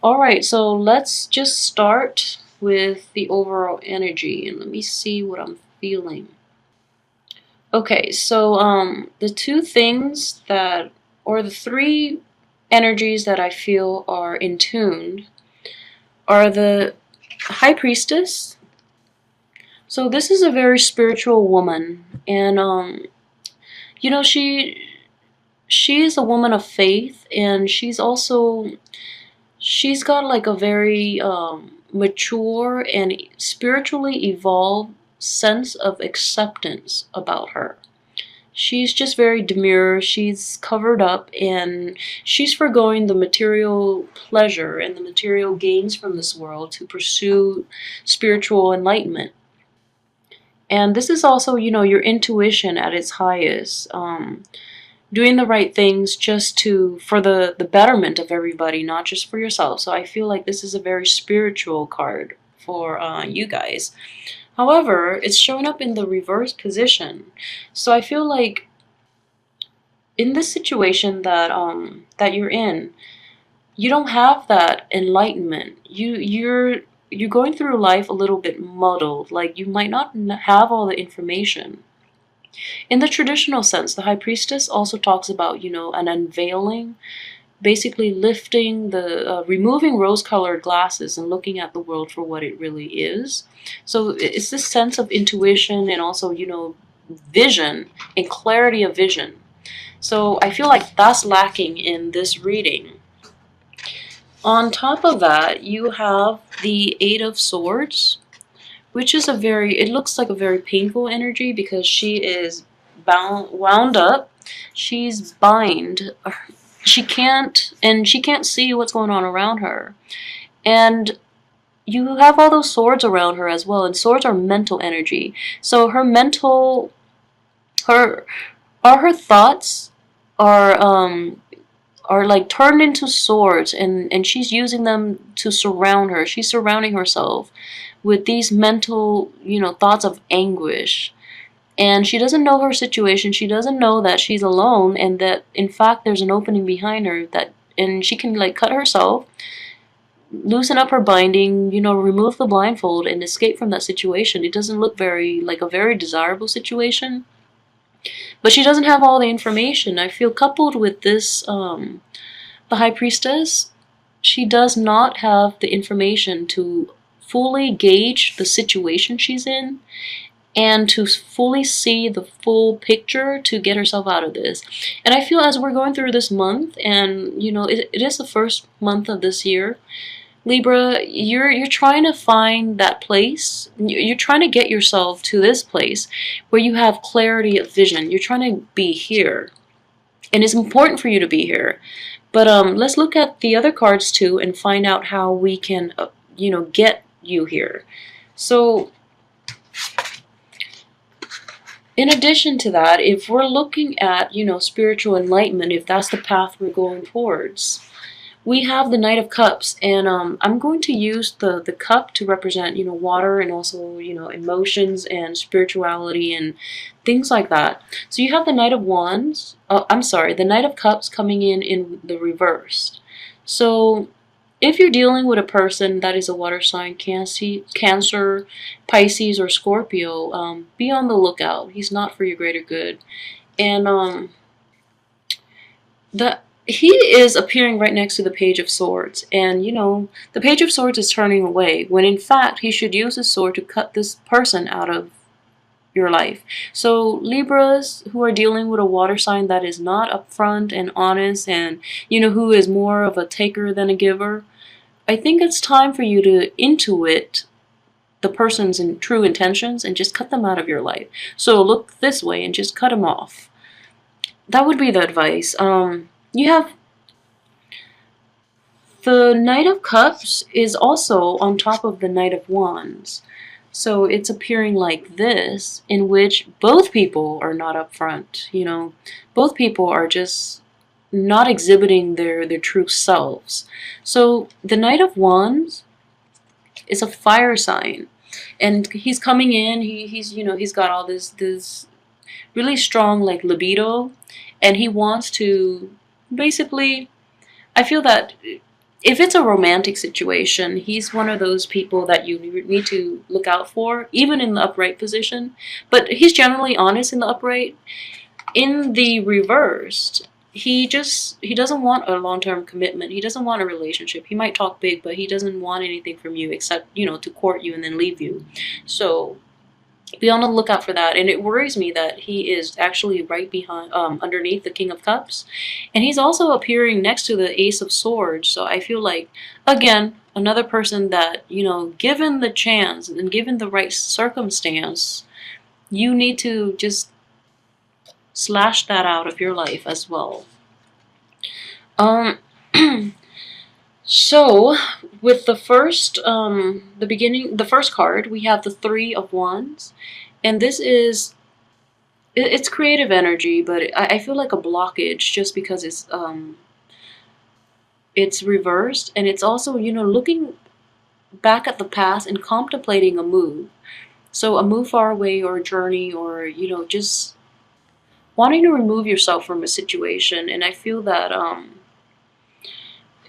Alright, so let's just start with the overall energy and let me see what I'm feeling. Okay, so the two things that, or the three energies that I feel are in tune are the High Priestess. So this is a very spiritual woman, and you know, she is a woman of faith, and she's got like a very mature and spiritually evolved sense of acceptance about her. She's just very demure, she's covered up, and she's foregoing the material pleasure and the material gains from this world to pursue spiritual enlightenment. And this is also, you know, your intuition at its highest. Doing the right things just to for the betterment of everybody, not just for yourself. So I feel like this is a very spiritual card for you guys. However, it's showing up in the reverse position. So I feel like in this situation that you're in, you don't have that enlightenment. You're going through life a little bit muddled. Like you might not have all the information. In the traditional sense, the High Priestess also talks about, you know, an unveiling, basically lifting removing rose-colored glasses and looking at the world for what it really is. So it's this sense of intuition and also, you know, vision and clarity of vision. So I feel like that's lacking in this reading. On top of that, you have the Eight of Swords, which is it looks like a very painful energy because she is wound up. She's bind. She can't see what's going on around her. And you have all those swords around her as well, and swords are mental energy. So her thoughts are like turned into swords, and she's using them to surround her. She's surrounding herself with these mental, you know, thoughts of anguish. And she doesn't know her situation. She doesn't know that she's alone and that in fact there's an opening behind her and she can like cut herself, loosen up her binding, you know, remove the blindfold and escape from that situation. It doesn't look like a very desirable situation. But she doesn't have all the information. I feel coupled with this, the High Priestess, she does not have the information to fully gauge the situation she's in and to fully see the full picture to get herself out of this. And I feel as we're going through this month, and you know, it is the first month of this year, Libra, you're trying to find that place. You're trying to get yourself to this place where you have clarity of vision. You're trying to be here. And it's important for you to be here. But let's look at the other cards too and find out how we can, you know, get you here. So in addition to that, if we're looking at, you know, spiritual enlightenment, if that's the path we're going towards, we have the Knight of Cups, and I'm going to use the cup to represent, you know, water and also, you know, emotions and spirituality and things like that. So you have the Knight of Wands, the Knight of Cups coming in the reverse. So if you're dealing with a person that is a water sign, Cancer, Pisces, or Scorpio, be on the lookout. He's not for your greater good. And he is appearing right next to the Page of Swords, and you know, the Page of Swords is turning away, when in fact he should use his sword to cut this person out of your life. So Libras who are dealing with a water sign that is not upfront and honest, and you know, who is more of a taker than a giver, I think it's time for you to intuit the person's true intentions and just cut them out of your life. So look this way and just cut them off. That would be the advice. You have the Knight of Cups is also on top of the Knight of Wands. So it's appearing like this, in which both people are not upfront. You know, both people are just not exhibiting their true selves. So the Knight of Wands is a fire sign, and he's coming in. He's you know, he's got all this really strong like libido, and he wants to basically, I feel that if it's a romantic situation, he's one of those people that you need to look out for, even in the upright position. But he's generally honest in the upright. In the reversed, he doesn't want a long-term commitment. He doesn't want a relationship. He might talk big, but he doesn't want anything from you except, to court you and then leave you. So be on the lookout for that. And it worries me that he is actually right behind, underneath the King of Cups, and he's also appearing next to the Ace of Swords. So I feel like, again, another person that, given the chance and given the right circumstance, you need to just slash that out of your life as well. Um, so with the first, the first card, we have the Three of Wands, and this is, it's creative energy, but I feel like a blockage just because it's reversed, and it's also, looking back at the past and contemplating a move. So a move far away, or a journey, or, just wanting to remove yourself from a situation. And I feel that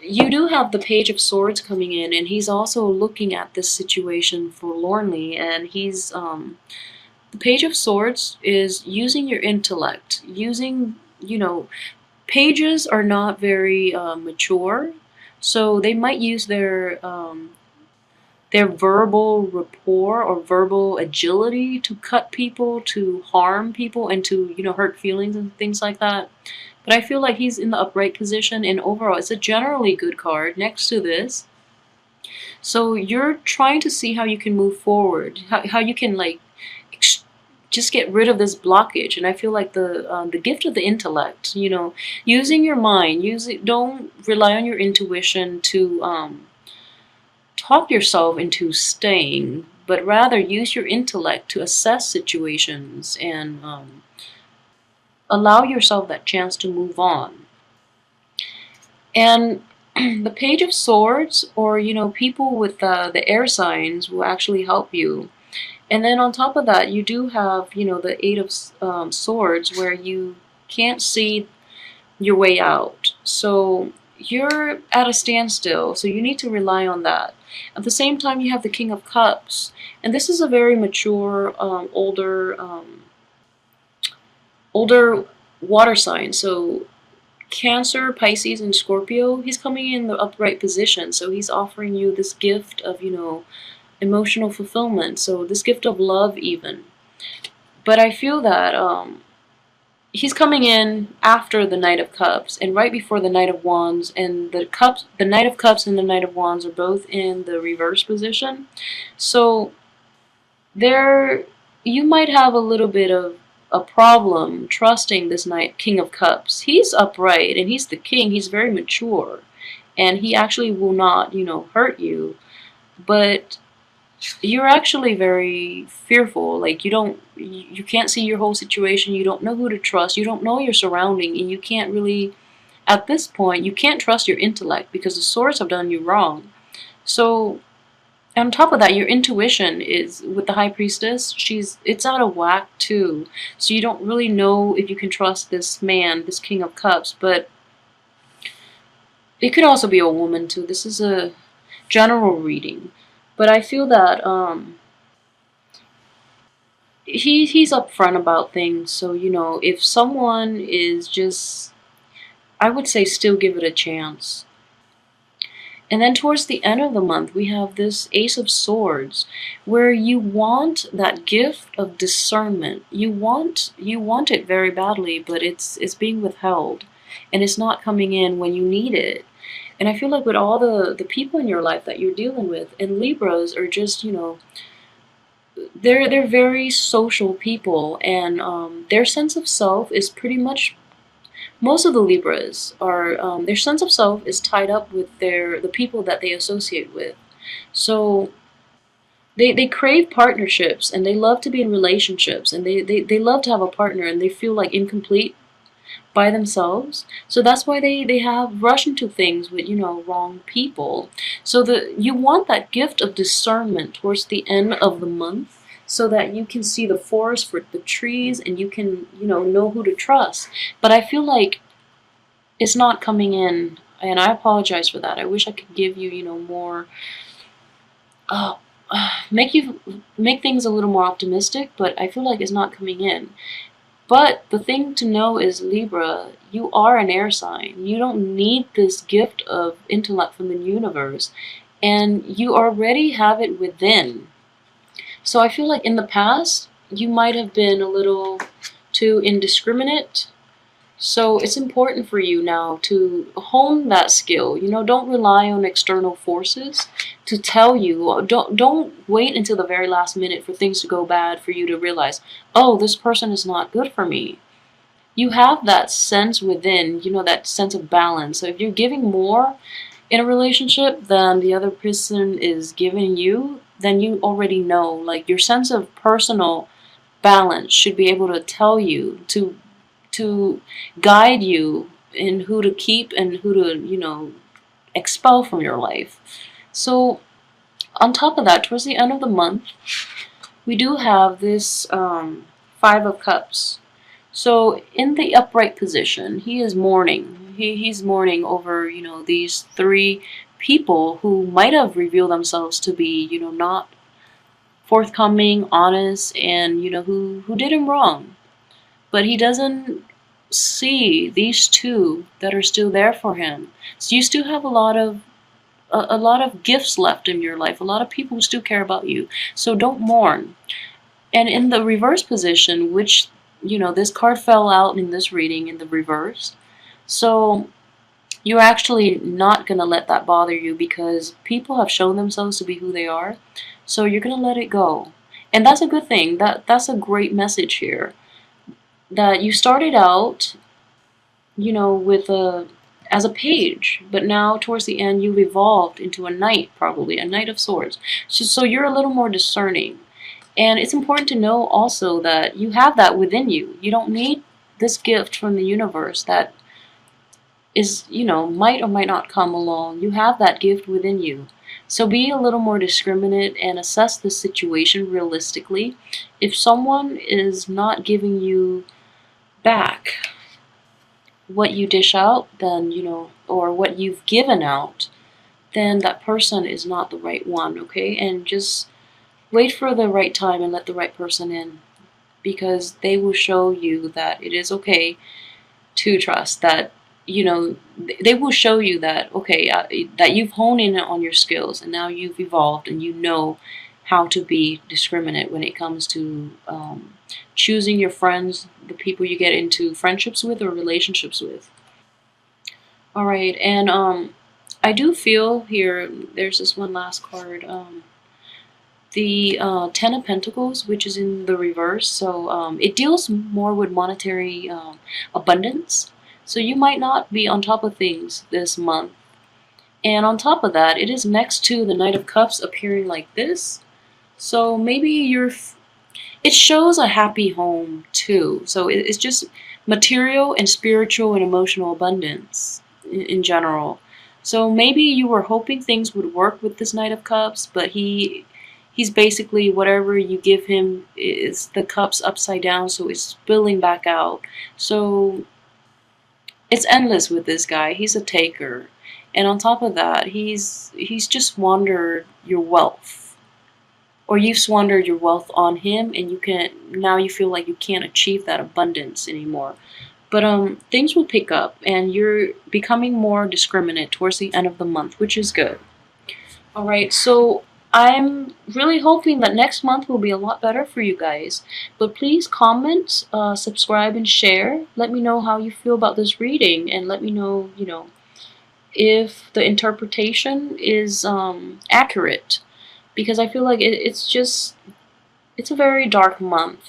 you do have the Page of Swords coming in, and he's also looking at this situation forlornly, and he's the Page of Swords is using your intellect, using, pages are not very mature, so they might use their verbal rapport or verbal agility to cut people, to harm people, and to, hurt feelings and things like that. But I feel like he's in the upright position, and overall, it's a generally good card next to this. So you're trying to see how you can move forward, how you can, like, just get rid of this blockage. And I feel like the gift of the intellect, using your mind, don't rely on your intuition to talk yourself into staying, but rather use your intellect to assess situations and allow yourself that chance to move on. And the Page of Swords, or, people with the air signs will actually help you. And then on top of that, you do have, the Eight of Swords, where you can't see your way out. So you're at a standstill, so you need to rely on that. At the same time, you have the King of Cups, and this is a very mature, older water sign. So Cancer, Pisces, and Scorpio, he's coming in the upright position, so he's offering you this gift of, emotional fulfillment, so this gift of love even. But I feel that he's coming in after the Knight of Cups and right before the Knight of Wands, and the Knight of Cups and the Knight of Wands are both in the reverse position. So you might have a little bit of a problem trusting this King of Cups. He's upright and he's the king. He's very mature, and he actually will not, hurt you. But you're actually very fearful. Like, you can't see your whole situation. You don't know who to trust. You don't know your surrounding, and you can't really, at this point, you can't trust your intellect because the swords have done you wrong. So on top of that, your intuition is, with the High Priestess, it's out of whack too. So you don't really know if you can trust this man, this King of Cups. But it could also be a woman too. This is a general reading. But I feel that he's upfront about things. So, if someone is just, I would say still give it a chance. And then towards the end of the month, we have this Ace of Swords, where you want that gift of discernment. You want it very badly, but it's being withheld, and it's not coming in when you need it. And I feel like with all the people in your life that you're dealing with, and Libras are just, they're very social people, and their sense of self is pretty much, most of the Libras are, their sense of self is tied up with the people that they associate with. So they crave partnerships, and they love to be in relationships, and they love to have a partner, and they feel like incomplete by themselves. So that's why they have rush into things with, wrong people. So you want that gift of discernment towards the end of the month, so that you can see the forest for the trees, and you can, know who to trust. But I feel like it's not coming in And I apologize for that. I wish I could give you, more, uh, make things a little more optimistic, but I feel like it's not coming in. But the thing to know is, Libra, you are an air sign. You don't need this gift of intellect from the universe, and you already have it within. So I feel like in the past, you might have been a little too indiscriminate. So it's important for you now to hone that skill. Don't rely on external forces to tell you. Don't wait until the very last minute for things to go bad for you to realize, oh, this person is not good for me. You have that sense within, that sense of balance. So if you're giving more in a relationship than the other person is giving you, then you already know. Like, your sense of personal balance should be able to tell you, to guide you in who to keep and who to, expel from your life. So on top of that, towards the end of the month, we do have this Five of Cups. So in the upright position, he is mourning. He's mourning over, these three people who might have revealed themselves to be, not forthcoming, honest, and, who did him wrong. But he doesn't see these two that are still there for him. So you still have a lot of gifts left in your life, a lot of people who still care about you. So don't mourn. And in the reverse position, which, this card fell out in this reading in the reverse. So you're actually not going to let that bother you, because people have shown themselves to be who they are. So you're going to let it go. And that's a good thing. That's a great message here. That you started out, with as a page, but now towards the end you've evolved into a knight, probably a knight of swords. So you're a little more discerning. And it's important to know also that you have that within you. You don't need this gift from the universe that is, might or might not come along. You have that gift within you. So be a little more discriminate and assess the situation realistically. If someone is not giving you back what you dish out, then, or what you've given out, then that person is not the right one, okay? And just wait for the right time and let the right person in, because they will show you that it is okay to trust, that, they will show you that, okay, that you've honed in on your skills and now you've evolved and you know how to be discriminate when it comes to choosing your friends, the people you get into friendships with or relationships with. All right, and I do feel here, there's this one last card, the Ten of Pentacles, which is in the reverse. So it deals more with monetary abundance. So you might not be on top of things this month. And on top of that, it is next to the Knight of Cups appearing like this. So maybe it shows a happy home too. So it's just material and spiritual and emotional abundance in general. So maybe you were hoping things would work with this Knight of Cups, but he's basically, whatever you give him is the cups upside down, so it's spilling back out. So it's endless with this guy. He's a taker. And on top of that, he's just squandered your wealth. Or you've squandered your wealth on him, and now you feel like you can't achieve that abundance anymore. But things will pick up, and you're becoming more discriminate towards the end of the month, which is good. Alright, so I'm really hoping that next month will be a lot better for you guys. But please comment, subscribe, and share. Let me know how you feel about this reading, and let me know, if the interpretation is accurate. Because I feel like it's a very dark month.